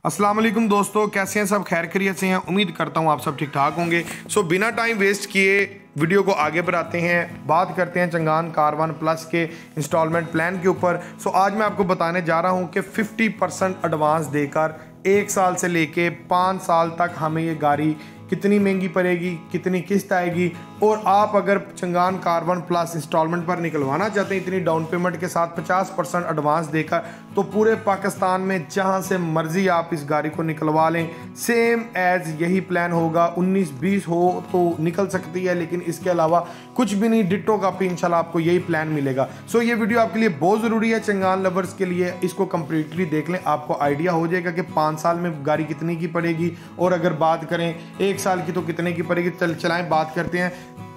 अस्सलाम वालेकुम दोस्तों, कैसे हैं सब? खैर खैरियत से हैं? उम्मीद करता हूं आप सब ठीक ठाक होंगे। बिना टाइम वेस्ट किए वीडियो को आगे बढ़ाते हैं, बात करते हैं चंगान कार1 प्लस के इंस्टॉलमेंट प्लान के ऊपर। आज मैं आपको बताने जा रहा हूं कि 50% एडवांस देकर 1 साल से लेके 5 साल तक हमें ये गाड़ी कितनी महंगी पड़ेगी, कितनी किस्त आएगी, और आप अगर चंगान कार1 प्लस इंस्टॉलमेंट पर निकलवाना चाहते हैं इतनी डाउन पेमेंट के साथ 50% एडवांस देकर, तो पूरे पाकिस्तान में जहां से मर्जी आप इस गाड़ी को निकलवा लें। सेम एज यही प्लान होगा। 19-20 हो तो निकल सकती है, लेकिन इसके अलावा कुछ भी नहीं, डिट्टो कॉपी इंशाल्लाह आपको यही प्लान मिलेगा। ये वीडियो आपके लिए बहुत ज़रूरी है, चंगान लवर्स के लिए। इसको कंप्लीटली देख लें, आपको आइडिया हो जाएगा कि 5 साल में गाड़ी कितनी की पड़ेगी, और अगर बात करें 1 साल की तो कितने की पड़ेगी। चलाएं बात करते हैं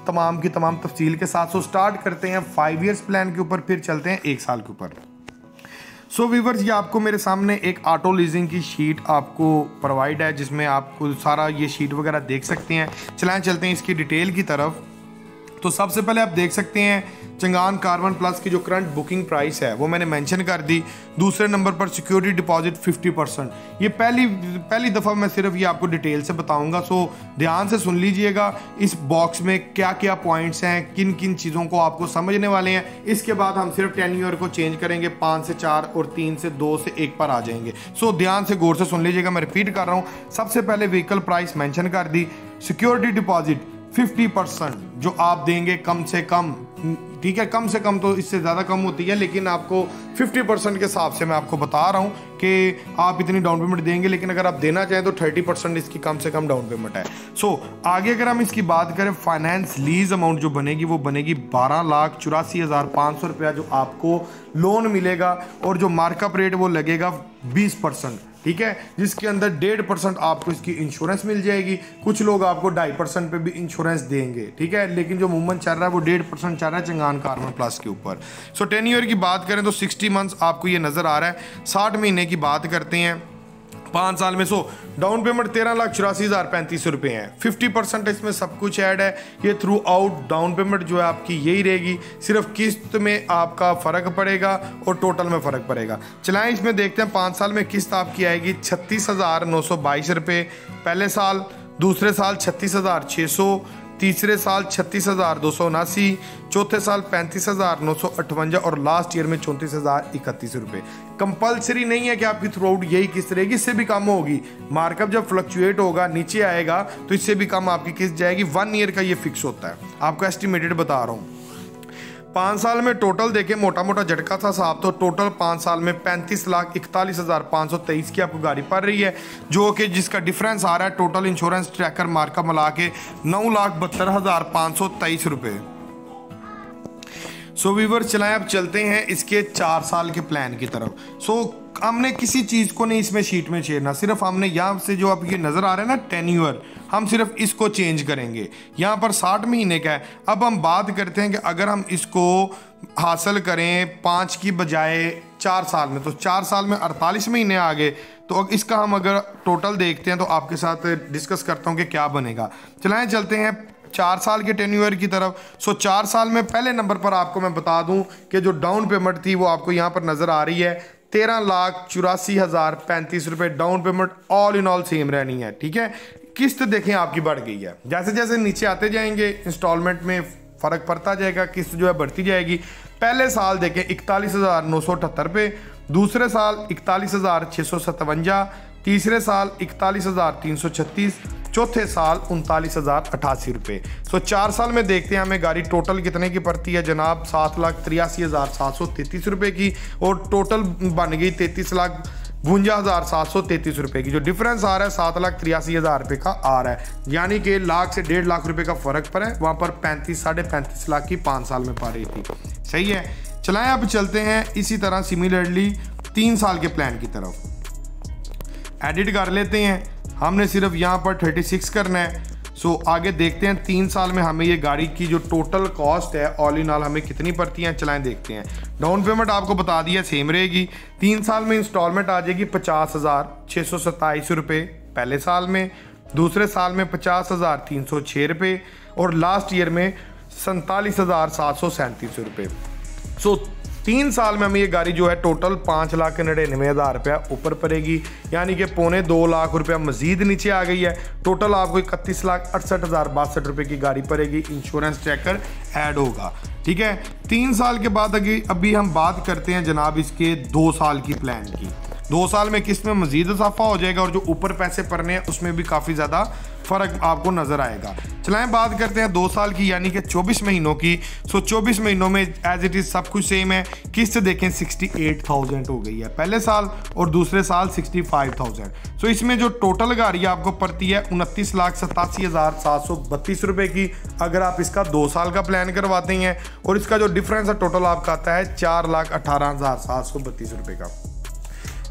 तमाम की तमाम तफसील के साथ। स्टार्ट करते हैं 5 ईयर्स प्लान के ऊपर, फिर चलते हैं 1 साल के ऊपर। व्यूवर्स, ये आपको मेरे सामने एक ऑटो लीजिंग की शीट आपको प्रोवाइड है, जिसमें आपको सारा ये शीट वगैरह देख सकते हैं। चलाएं चलते हैं इसकी डिटेल की तरफ। तो सबसे पहले आप देख सकते हैं चंगान कार1 प्लस की जो करंट बुकिंग प्राइस है वो मैंने मेंशन कर दी। दूसरे नंबर पर सिक्योरिटी डिपॉजिट 50%। ये पहली दफ़ा मैं सिर्फ ये आपको डिटेल से बताऊंगा, ध्यान से सुन लीजिएगा। इस बॉक्स में क्या क्या पॉइंट्स हैं, किन किन चीज़ों को आपको समझने वाले हैं। इसके बाद हम सिर्फ टेन्योर को चेंज करेंगे, 5 से 4 और 3 से 2 से 1 पर आ जाएंगे। ध्यान से गौर से सुन लीजिएगा, मैं रिपीट कर रहा हूँ। सबसे पहले व्हीकल प्राइस मेंशन कर दी, सिक्योरिटी डिपॉजिट 50% जो आप देंगे कम से कम, ठीक है, कम से कम तो इससे ज़्यादा कम होती है, लेकिन आपको 50% के हिसाब से मैं आपको बता रहा हूँ कि आप इतनी डाउन पेमेंट देंगे, लेकिन अगर आप देना चाहें तो 30% इसकी कम से कम डाउन पेमेंट है। आगे अगर हम इसकी बात करें, फाइनेंस लीज अमाउंट जो बनेगी वो बनेगी 12,84,500 रुपया जो आपको लोन मिलेगा, और जो मार्कअप रेट वो लगेगा 20%, ठीक है, जिसके अंदर 1.5% आपको इसकी इंश्योरेंस मिल जाएगी। कुछ लोग आपको 2.5% पे भी इंश्योरेंस देंगे, ठीक है, लेकिन जो मूवमेंट चल रहा है वो 1.5% चल रहा है चंगान कार1 प्लस के ऊपर। 10 ईयर की बात करें तो 60 मंथ्स आपको ये नज़र आ रहा है। 60 महीने की बात करते हैं 5 साल में। डाउन पेमेंट 13,84,035 रुपये है। 50% इसमें सब कुछ ऐड है। ये थ्रू आउट डाउन पेमेंट जो है आपकी यही रहेगी, सिर्फ किस्त में आपका फ़र्क पड़ेगा और टोटल में फ़र्क पड़ेगा। चलाएं इसमें देखते हैं 5 साल में किस्त आपकी आएगी 36,922 रुपये पहले साल, दूसरे साल 36,600, तीसरे साल 36,279, चौथे साल 35,958 और लास्ट ईयर में 34,031 रुपये। कंपल्सरी नहीं है कि आपकी थ्रू आउट यही किस्त रहेगी, इससे भी कम होगी। मार्कअप जब फ्लक्चुएट होगा, नीचे आएगा, तो इससे भी कम आपकी किस्त जाएगी। 1 ईयर का ये फिक्स होता है, आपको एस्टिमेटेड बता रहा हूँ। 5 साल में टोटल देखें, मोटा मोटा झटका था साहब, तो टोटल 5 साल में 35,41,523 की आपको गाड़ी पड़ रही है, जो कि जिसका डिफरेंस आ रहा है टोटल इंश्योरेंस ट्रैकर मार्कअप मिला के 9,72,523 रुपये। व्यूअर्स, चलाएं अब चलते हैं इसके 4 साल के प्लान की तरफ। हमने किसी चीज़ को नहीं इसमें शीट में छेड़ना, सिर्फ हमने यहाँ से जो आप ये नज़र आ रहा है ना टेन्योर, हम सिर्फ इसको चेंज करेंगे। यहाँ पर 60 महीने का है। अब हम बात करते हैं कि अगर हम इसको हासिल करें 5 की बजाय 4 साल में, तो 4 साल में 48 महीने आ गए। तो इसका हम अगर टोटल देखते हैं तो आपके साथ डिस्कस करता हूँ कि क्या बनेगा। चलाएं चलते हैं 4 साल के टेन्योर की तरफ। 4 साल में पहले नंबर पर आपको मैं बता दूं कि जो डाउन पेमेंट थी वो आपको यहाँ पर नज़र आ रही है 13,84,035 रुपये down payment. All in all same रहनी है, ठीक है। किस्त देखें आपकी बढ़ गई है, जैसे जैसे नीचे आते जाएंगे इंस्टॉलमेंट में फ़र्क पड़ता जाएगा, किस्त जो है बढ़ती जाएगी। पहले साल देखें 41,978 रुपये, दूसरे साल 41,657, तीसरे साल 41,336, चौथे साल 39,088 रुपये। 4 साल में देखते हैं हमें गाड़ी टोटल कितने की पड़ती है जनाब, 7,83,733 रुपये की, और टोटल बन गई 33,52,733 रुपये की। जो डिफरेंस आ रहा है 7,83,000 रुपये का आ रहा है, यानी कि लाख से 1.5 लाख रुपये का फ़र्क पड़ा है। वहाँ पर 35-35.5 लाख की 5 साल में पा रही थी, सही है। चलाएं अब चलते हैं इसी तरह सिमिलरली 3 साल के प्लान की तरफ। एडिट कर लेते हैं, हमने सिर्फ यहाँ पर 36 करना है। सो आगे देखते हैं 3 साल में हमें ये गाड़ी की जो टोटल कॉस्ट है ऑल इन ऑल हमें कितनी पड़ती है, चलाएं देखते हैं। डाउन पेमेंट आपको बता दिया सेम रहेगी। 3 साल में इंस्टॉलमेंट आ जाएगी 50,627 रुपये पहले साल में, दूसरे साल में 50,306 रुपये और लास्ट ईयर में 47,737 रुपये। सो 3 साल में हमें ये गाड़ी जो है टोटल 5,99,000 रुपया ऊपर पड़ेगी, यानी कि 2.25 लाख रुपया मजीद नीचे आ गई है। टोटल आपको 31,68,062 रुपये की गाड़ी पड़ेगी, इंश्योरेंस ट्रैकर ऐड होगा। ठीक है, 3 साल के बाद अभी हम बात करते हैं जनाब इसके 2 साल की प्लान की। 2 साल में किस में मजीद इजाफा हो जाएगा और जो ऊपर पैसे पड़ने हैं उसमें भी काफ़ी ज़्यादा फ़र्क आपको नज़र आएगा। चलाएं बात करते हैं 2 साल की यानी कि 24 महीनों की। सो 24 महीनों में एज इट इज़ सब कुछ सेम है। किस्त देखें 68,000 हो गई है पहले साल और दूसरे साल 65,000। सो इसमें जो टोटल गाड़ी आपको पड़ती है 29,87,732 रुपये की अगर आप इसका 2 साल का प्लान करवाते हैं, और इसका जो डिफरेंस है टोटल आपका आता है 4,18,732 रुपये का।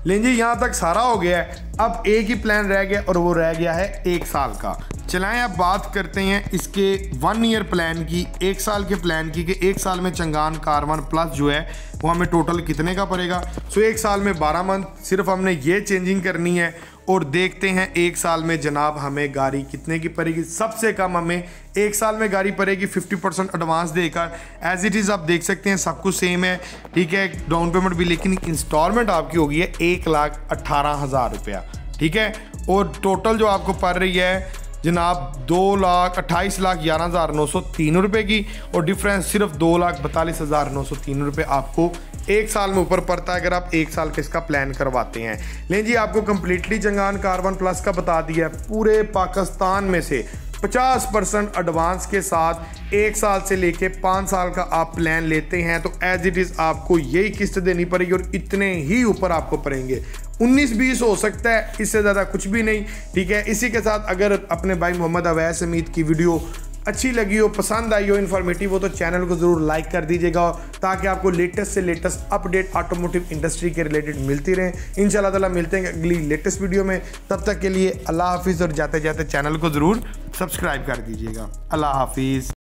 लेकिन जी यहाँ तक सारा हो गया है, अब एक ही प्लान रह गया और वो रह गया है 1 साल का। चलाएं अब बात करते हैं इसके 1 ईयर प्लान की, 1 साल के प्लान की कि 1 साल में चंगान कार1 प्लस जो है वो हमें टोटल कितने का पड़ेगा। सो 1 साल में 12 मंथ सिर्फ हमने ये चेंजिंग करनी है और देखते हैं 1 साल में जनाब हमें गाड़ी कितने की पड़ेगी। सबसे कम हमें 1 साल में गाड़ी पड़ेगी 50% एडवांस देकर। एज इट इज़ आप देख सकते हैं सब कुछ सेम है। ठीक है, डाउन पेमेंट भी, लेकिन इंस्टॉलमेंट आपकी होगी है 1,18,000 रुपया। ठीक है, और टोटल जो आपको पड़ रही है जनाब 2,28,11,903 रुपये की, और डिफरेंस सिर्फ 2,42,903 रुपये आपको 1 साल में ऊपर पड़ता है अगर आप 1 साल का इसका प्लान करवाते हैं। लेकिन जी आपको कंप्लीटली चंगान कार1 प्लस का बता दिया है, पूरे पाकिस्तान में से 50% एडवांस के साथ 1 साल से लेके 5 साल का आप प्लान लेते हैं तो एज इट इज़ आपको यही किस्त देनी पड़ेगी और इतने ही ऊपर आपको पड़ेंगे। 19-20 हो सकता है, इससे ज़्यादा कुछ भी नहीं। ठीक है, इसी के साथ अगर अपने भाई मोहम्मद अवैस हमीद की वीडियो अच्छी लगी हो, पसंद आई हो, इन्फॉर्मेटिव हो तो चैनल को ज़रूर लाइक कर दीजिएगा ताकि आपको लेटेस्ट से लेटेस्ट अपडेट ऑटोमोटिव इंडस्ट्री के रिलेटेड मिलती रहे। इंशाल्लाह ताला मिलते हैं अगली लेटेस्ट वीडियो में। तब तक के लिए अल्लाह हाफिज़, और जाते जाते चैनल को ज़रूर सब्सक्राइब कर दीजिएगा। अल्लाह हाफिज़।